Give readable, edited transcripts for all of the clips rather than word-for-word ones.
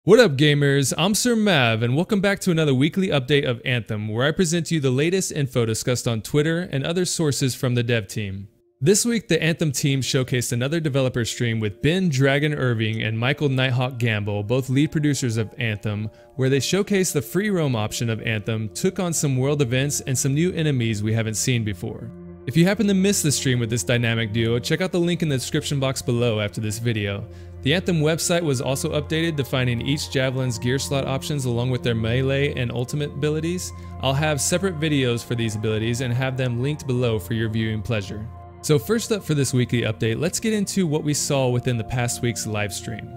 What up gamers, I'm Sir Mav and welcome back to another weekly update of Anthem where I present to you the latest info discussed on Twitter and other sources from the dev team. This week the Anthem team showcased another developer stream with Ben Dragon Irving and Michael Nighthawk Gamble, both lead producers of Anthem, where they showcased the free roam option of Anthem, took on some world events and some new enemies we haven't seen before. If you happen to miss the stream with this dynamic duo, check out the link in the description box below after this video. The Anthem website was also updated, defining each javelin's gear slot options along with their melee and ultimate abilities. I'll have separate videos for these abilities and have them linked below for your viewing pleasure. So first up for this weekly update, let's get into what we saw within the past week's live stream.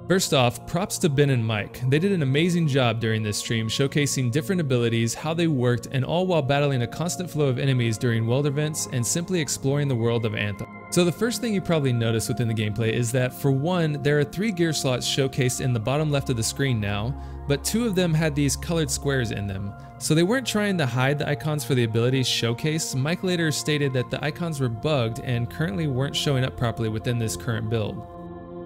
First off, props to Ben and Mike. They did an amazing job during this stream, showcasing different abilities, how they worked, and all while battling a constant flow of enemies during world events and simply exploring the world of Anthem. So the first thing you probably notice within the gameplay is that for one, there are 3 gear slots showcased in the bottom left of the screen now, but 2 of them had these colored squares in them. So they weren't trying to hide the icons for the abilities showcased. Mike later stated that the icons were bugged and currently weren't showing up properly within this current build.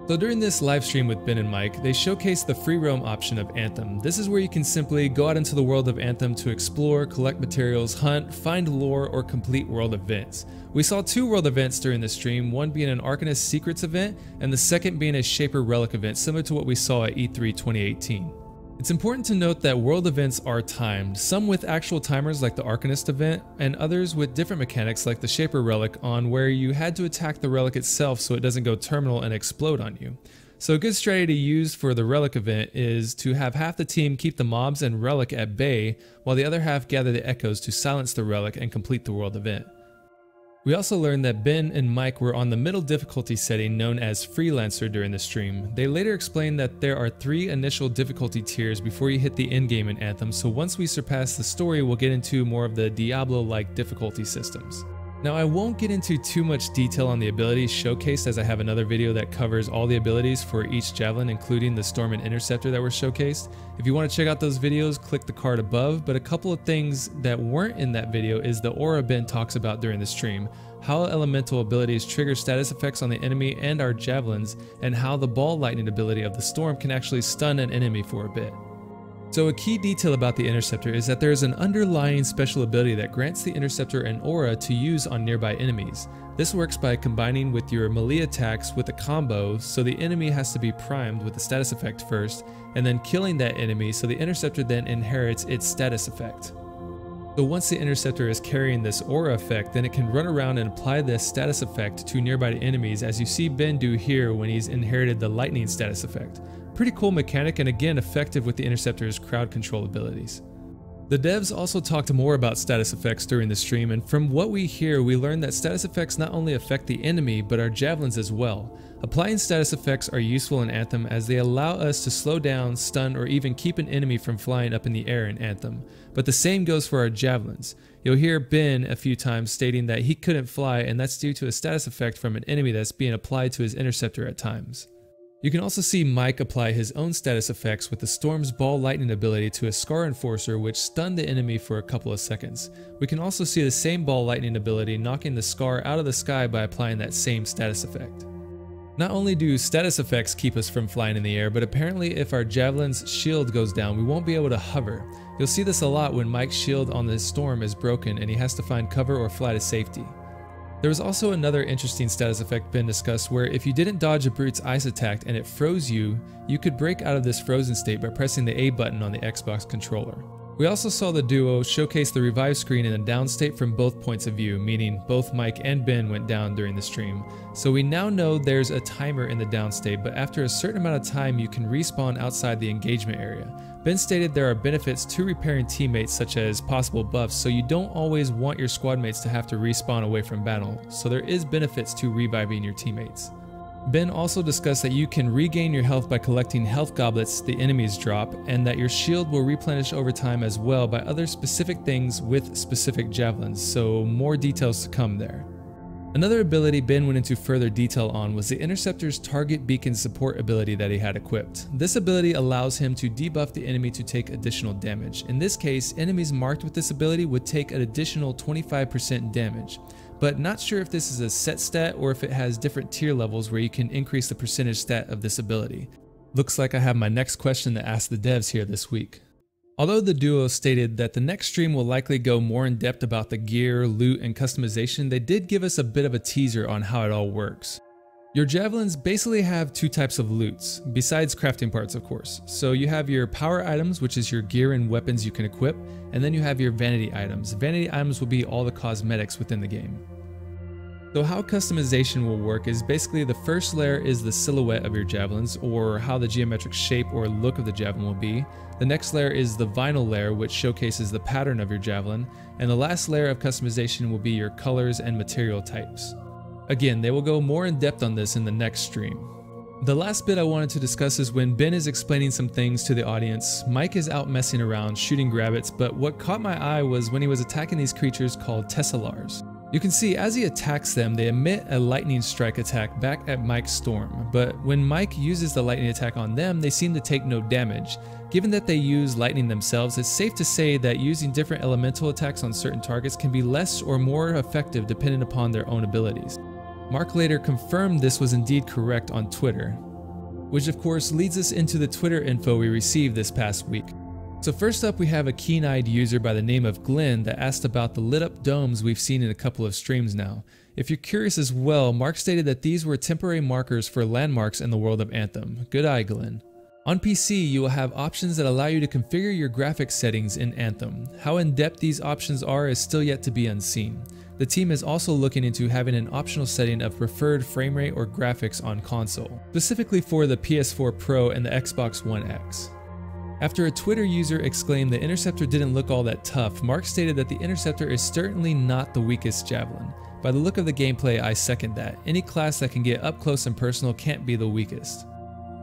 So during this live stream with Ben and Mike, they showcased the free roam option of Anthem. This is where you can simply go out into the world of Anthem to explore, collect materials, hunt, find lore, or complete world events. We saw 2 world events during the stream, one being an Arcanist Secrets event, and the second being a Shaper Relic event similar to what we saw at E3 2018. It's important to note that world events are timed, some with actual timers like the Arcanist event, and others with different mechanics like the Shaper Relic on where you had to attack the relic itself so it doesn't go terminal and explode on you. So a good strategy to use for the relic event is to have half the team keep the mobs and relic at bay while the other half gather the echoes to silence the relic and complete the world event. We also learned that Ben and Mike were on the middle difficulty setting known as Freelancer during the stream. They later explained that there are 3 initial difficulty tiers before you hit the endgame in Anthem, so once we surpass the story we'll get into more of the Diablo-like difficulty systems. Now I won't get into too much detail on the abilities showcased as I have another video that covers all the abilities for each javelin including the Storm and Interceptor that were showcased. If you want to check out those videos, click the card above, but a couple of things that weren't in that video is the aura Ben talks about during the stream, how elemental abilities trigger status effects on the enemy and our javelins, and how the ball lightning ability of the Storm can actually stun an enemy for a bit. So a key detail about the Interceptor is that there is an underlying special ability that grants the Interceptor an aura to use on nearby enemies. This works by combining with your melee attacks with a combo, so the enemy has to be primed with the status effect first, and then killing that enemy so the Interceptor then inherits its status effect. So once the Interceptor is carrying this aura effect, then it can run around and apply this status effect to nearby enemies, as you see Ben do here when he's inherited the lightning status effect. Pretty cool mechanic and again effective with the Interceptor's crowd control abilities. The devs also talked more about status effects during the stream, and from what we hear we learned that status effects not only affect the enemy but our javelins as well. Applying status effects are useful in Anthem as they allow us to slow down, stun, or even keep an enemy from flying up in the air in Anthem. But the same goes for our javelins. You'll hear Ben a few times stating that he couldn't fly, and that's due to a status effect from an enemy that's being applied to his Interceptor at times. You can also see Mike apply his own status effects with the Storm's ball lightning ability to a Scar Enforcer which stunned the enemy for a couple of seconds. We can also see the same ball lightning ability knocking the Scar out of the sky by applying that same status effect. Not only do status effects keep us from flying in the air, but apparently if our javelin's shield goes down we won't be able to hover. You'll see this a lot when Mike's shield on the Storm is broken and he has to find cover or fly to safety. There was also another interesting status effect Ben discussed where if you didn't dodge a Brute's ice attack and it froze you, you could break out of this frozen state by pressing the A button on the Xbox controller. We also saw the duo showcase the revive screen in a down state from both points of view, meaning both Mike and Ben went down during the stream. So we now know there's a timer in the down state, but after a certain amount of time you can respawn outside the engagement area. Ben stated there are benefits to repairing teammates such as possible buffs, so you don't always want your squad mates to have to respawn away from battle, so there is benefits to reviving your teammates. Ben also discussed that you can regain your health by collecting health goblets the enemies drop, and that your shield will replenish over time as well by other specific things with specific javelins, so more details to come there. Another ability Ben went into further detail on was the Interceptor's target beacon support ability that he had equipped. This ability allows him to debuff the enemy to take additional damage. In this case, enemies marked with this ability would take an additional 25% damage. But not sure if this is a set stat or if it has different tier levels where you can increase the percentage stat of this ability. Looks like I have my next question to ask the devs here this week. Although the duo stated that the next stream will likely go more in depth about the gear, loot, and customization, they did give us a bit of a teaser on how it all works. Your javelins basically have two types of loots, besides crafting parts of course. So you have your power items, which is your gear and weapons you can equip, and then you have your vanity items. Vanity items will be all the cosmetics within the game. So how customization will work is basically the first layer is the silhouette of your javelins, or how the geometric shape or look of the javelin will be. The next layer is the vinyl layer, which showcases the pattern of your javelin, and the last layer of customization will be your colors and material types. Again, they will go more in depth on this in the next stream. The last bit I wanted to discuss is when Ben is explaining some things to the audience. Mike is out messing around, shooting grabbits, but what caught my eye was when he was attacking these creatures called Tessellars. You can see as he attacks them, they emit a lightning strike attack back at Mike's Storm, but when Mike uses the lightning attack on them, they seem to take no damage. Given that they use lightning themselves, it's safe to say that using different elemental attacks on certain targets can be less or more effective depending upon their own abilities. Mark later confirmed this was indeed correct on Twitter, which of course leads us into the Twitter info we received this past week. So first up, we have a keen-eyed user by the name of Glenn that asked about the lit up domes we've seen in a couple of streams now. If you're curious as well, Mark stated that these were temporary markers for landmarks in the world of Anthem. Good eye, Glenn. On PC, you will have options that allow you to configure your graphics settings in Anthem. How in-depth these options are is still yet to be unseen. The team is also looking into having an optional setting of preferred frame rate or graphics on console, specifically for the PS4 Pro and the Xbox One X. After a Twitter user exclaimed the Interceptor didn't look all that tough, Mark stated that the Interceptor is certainly not the weakest javelin. By the look of the gameplay, I second that. Any class that can get up close and personal can't be the weakest.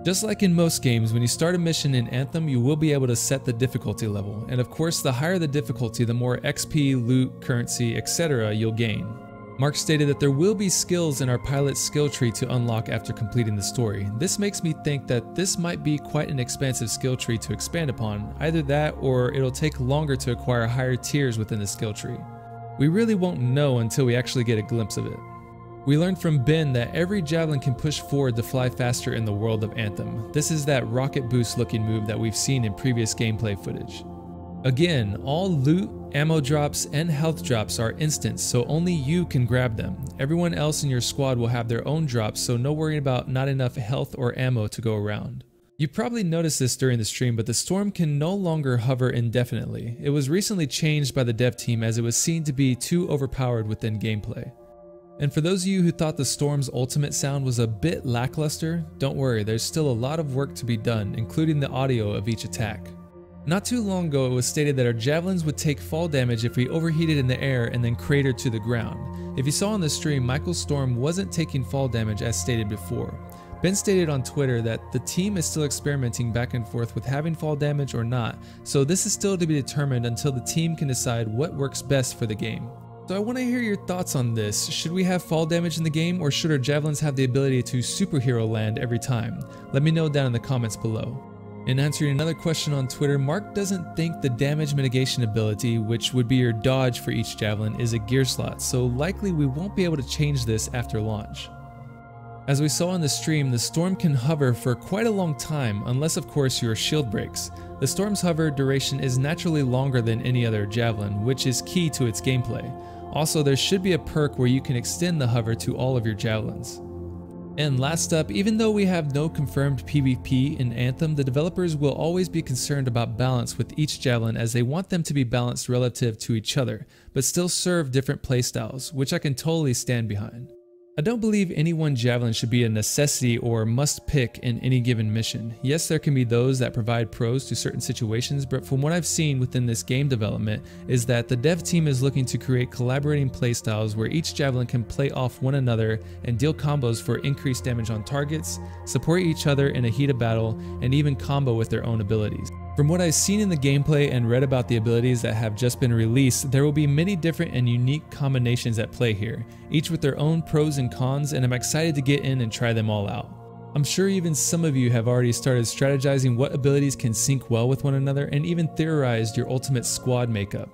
Just like in most games, when you start a mission in Anthem, you will be able to set the difficulty level, and of course the higher the difficulty, the more XP, loot, currency, etc. you'll gain. Mark stated that there will be skills in our pilot's skill tree to unlock after completing the story. This makes me think that this might be quite an expansive skill tree to expand upon, either that or it'll take longer to acquire higher tiers within the skill tree. We really won't know until we actually get a glimpse of it. We learned from Ben that every javelin can push forward to fly faster in the world of Anthem. This is that rocket boost looking move that we've seen in previous gameplay footage. Again, all loot, ammo drops, and health drops are instant, so only you can grab them. Everyone else in your squad will have their own drops, so no worrying about not enough health or ammo to go around. You probably noticed this during the stream, but the Storm can no longer hover indefinitely. It was recently changed by the dev team as it was seen to be too overpowered within gameplay. And for those of you who thought the Storm's ultimate sound was a bit lackluster, don't worry, there's still a lot of work to be done, including the audio of each attack. Not too long ago, it was stated that our javelins would take fall damage if we overheated in the air and then cratered to the ground. If you saw on the stream, Michael's Storm wasn't taking fall damage as stated before. Ben stated on Twitter that the team is still experimenting back and forth with having fall damage or not, so this is still to be determined until the team can decide what works best for the game. So I want to hear your thoughts on this. Should we have fall damage in the game, or should our javelins have the ability to superhero land every time? Let me know down in the comments below. In answering another question on Twitter, Mark doesn't think the damage mitigation ability, which would be your dodge for each javelin, is a gear slot, so likely we won't be able to change this after launch. As we saw in the stream, the Storm can hover for quite a long time, unless of course your shield breaks. The Storm's hover duration is naturally longer than any other javelin, which is key to its gameplay. Also, there should be a perk where you can extend the hover to all of your javelins. And last up, even though we have no confirmed PvP in Anthem, the developers will always be concerned about balance with each javelin, as they want them to be balanced relative to each other, but still serve different playstyles, which I can totally stand behind. I don't believe any one javelin should be a necessity or must pick in any given mission. Yes, there can be those that provide pros to certain situations, but from what I've seen within this game development is that the dev team is looking to create collaborating playstyles where each javelin can play off one another and deal combos for increased damage on targets, support each other in a heated battle, and even combo with their own abilities. From what I've seen in the gameplay and read about the abilities that have just been released, there will be many different and unique combinations at play here, each with their own pros and cons, and I'm excited to get in and try them all out. I'm sure even some of you have already started strategizing what abilities can sync well with one another and even theorized your ultimate squad makeup.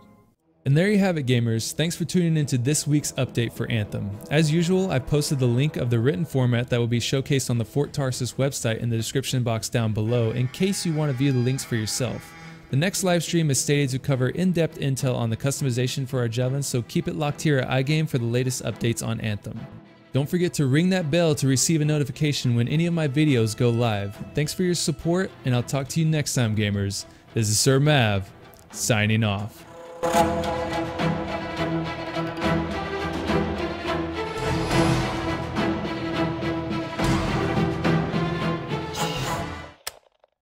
And there you have it, gamers. Thanks for tuning into this week's update for Anthem. As usual, I've posted the link of the written format that will be showcased on the Fort Tarsus website in the description box down below in case you want to view the links for yourself. The next live stream is stated to cover in-depth intel on the customization for our javelins, so keep it locked here at iGame for the latest updates on Anthem. Don't forget to ring that bell to receive a notification when any of my videos go live. Thanks for your support, and I'll talk to you next time, gamers. This is Sir Mav, signing off.